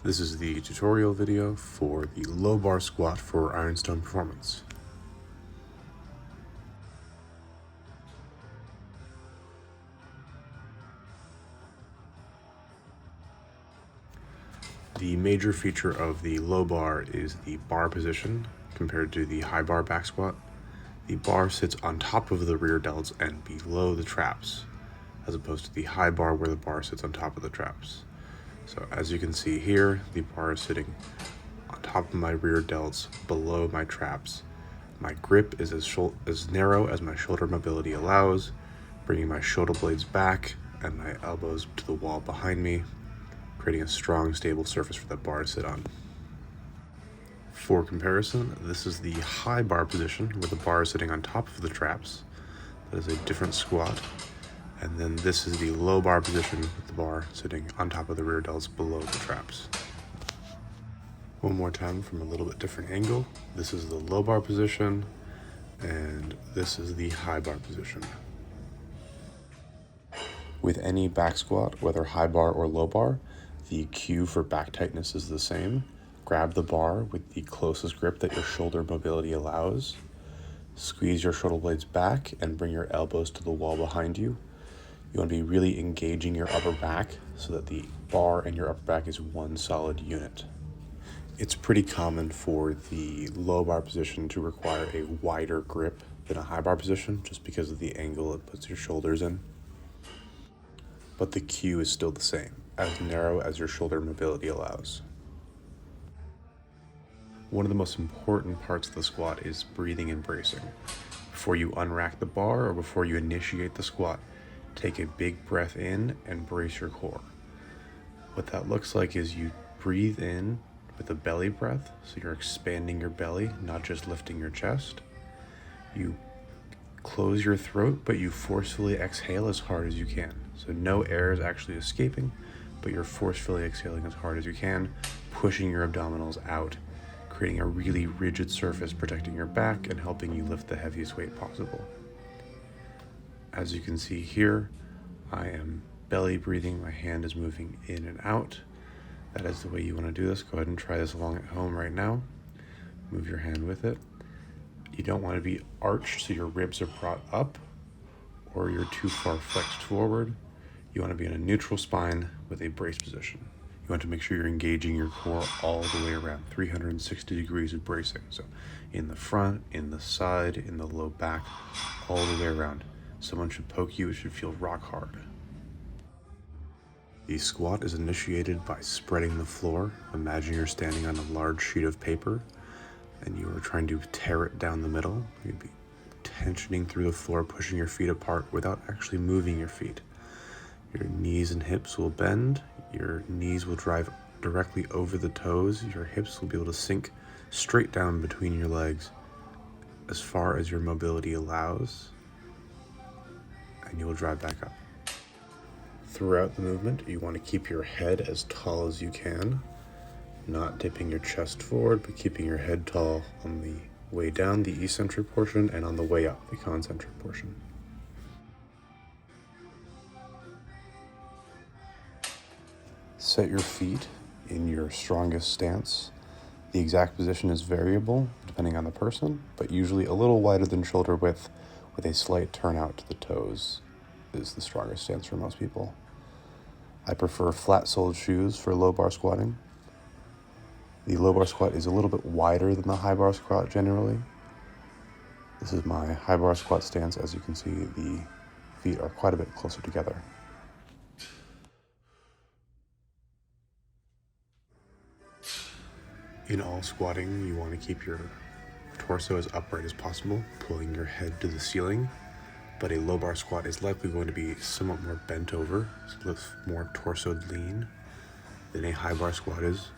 This is the tutorial video for the low bar squat for Ironstone Performance. The major feature of the low bar is the bar position compared to the high bar back squat. The bar sits on top of the rear delts and below the traps, as opposed to the high bar where the bar sits on top of the traps. So as you can see here, the bar is sitting on top of my rear delts, below my traps. My grip is as narrow as my shoulder mobility allows, bringing my shoulder blades back and my elbows to the wall behind me, creating a strong, stable surface for that bar to sit on. For comparison, this is the high bar position where the bar is sitting on top of the traps. That is a different squat. And then this is the low bar position with the bar sitting on top of the rear delts below the traps. One more time from a little bit different angle. This is the low bar position, and this is the high bar position. With any back squat, whether high bar or low bar, the cue for back tightness is the same. Grab the bar with the closest grip that your shoulder mobility allows. Squeeze your shoulder blades back and bring your elbows to the wall behind you. You want to be really engaging your upper back so that the bar and your upper back is one solid unit. It's pretty common for the low bar position to require a wider grip than a high bar position just because of the angle it puts your shoulders in. But the cue is still the same, as narrow as your shoulder mobility allows. One of the most important parts of the squat is breathing and bracing. Before you unrack the bar or before you initiate the squat, take a big breath in and brace your core. What that looks like is you breathe in with a belly breath, so you're expanding your belly, not just lifting your chest. You close your throat, but you forcefully exhale as hard as you can. So no air is actually escaping, but you're forcefully exhaling as hard as you can, pushing your abdominals out, creating a really rigid surface, protecting your back and helping you lift the heaviest weight possible. As you can see here, I am belly breathing, my hand is moving in and out. That is the way you want to do this. Go ahead and try this along at home right now. Move your hand with it. You don't want to be arched so your ribs are brought up or you're too far flexed forward. You want to be in a neutral spine with a brace position. You want to make sure you're engaging your core all the way around, 360 degrees of bracing. So in the front, in the side, in the low back, all the way around. Someone should poke you, it should feel rock hard. The squat is initiated by spreading the floor. Imagine you're standing on a large sheet of paper and you are trying to tear it down the middle. You'd be tensioning through the floor, pushing your feet apart without actually moving your feet. Your knees and hips will bend. Your knees will drive directly over the toes. Your hips will be able to sink straight down between your legs as far as your mobility allows. And you will drive back up. Throughout the movement, you want to keep your head as tall as you can, not dipping your chest forward, but keeping your head tall on the way down, the eccentric portion, and on the way up, the concentric portion. Set your feet in your strongest stance. The exact position is variable depending on the person, but usually a little wider than shoulder width with a slight turnout to the toes is the strongest stance for most people. I prefer flat-soled shoes for low bar squatting. The low bar squat is a little bit wider than the high bar squat generally. This is my high bar squat stance. As you can see, the feet are quite a bit closer together. In all squatting, you want to keep your torso as upright as possible, pulling your head to the ceiling, but a low bar squat is likely going to be somewhat more bent over, so more torso lean than a high bar squat is.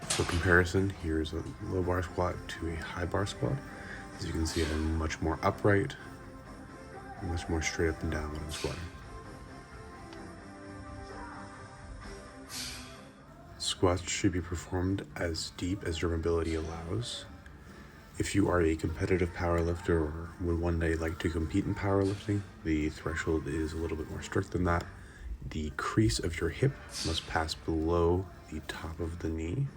For comparison, here's a low bar squat to a high bar squat. As you can see, I'm much more upright, much more straight up and down when I'm squatting. Squats should be performed as deep as your mobility allows. If you are a competitive powerlifter or would one day like to compete in powerlifting, the threshold is a little bit more strict than that. The crease of your hip must pass below the top of the knee.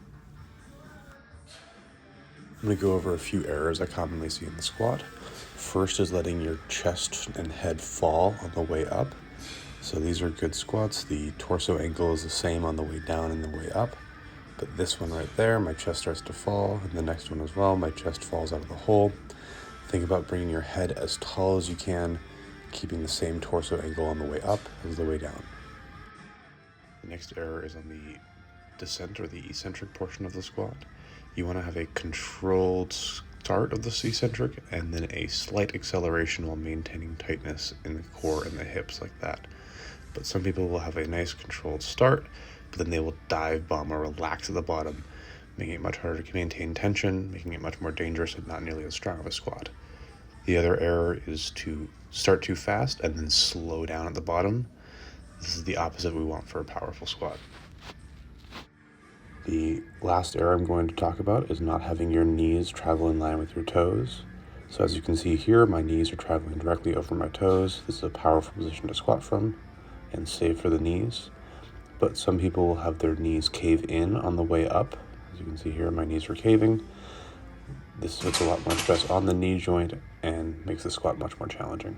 I'm going to go over a few errors I commonly see in the squat. First is letting your chest and head fall on the way up. So these are good squats. The torso angle is the same on the way down and the way up. But this one right there, my chest starts to fall, and the next one as well, my chest falls out of the hole. Think about bringing your head as tall as you can, keeping the same torso angle on the way up as the way down. The next error is on the descent or the eccentric portion of the squat. You want to have a controlled start of the eccentric and then a slight acceleration while maintaining tightness in the core and the hips like that. But some people will have a nice controlled start, but then they will dive bomb or relax at the bottom, making it much harder to maintain tension, making it much more dangerous and not nearly as strong of a squat. The other error is to start too fast and then slow down at the bottom. This is the opposite we want for a powerful squat. The last error I'm going to talk about is not having your knees travel in line with your toes. So as you can see here, my knees are traveling directly over my toes. This is a powerful position to squat from and safe for the knees. But some people will have their knees cave in on the way up. As you can see here, my knees are caving. This puts a lot more stress on the knee joint and makes the squat much more challenging.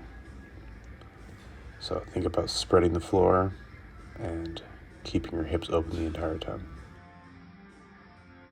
So think about spreading the floor and keeping your hips open the entire time.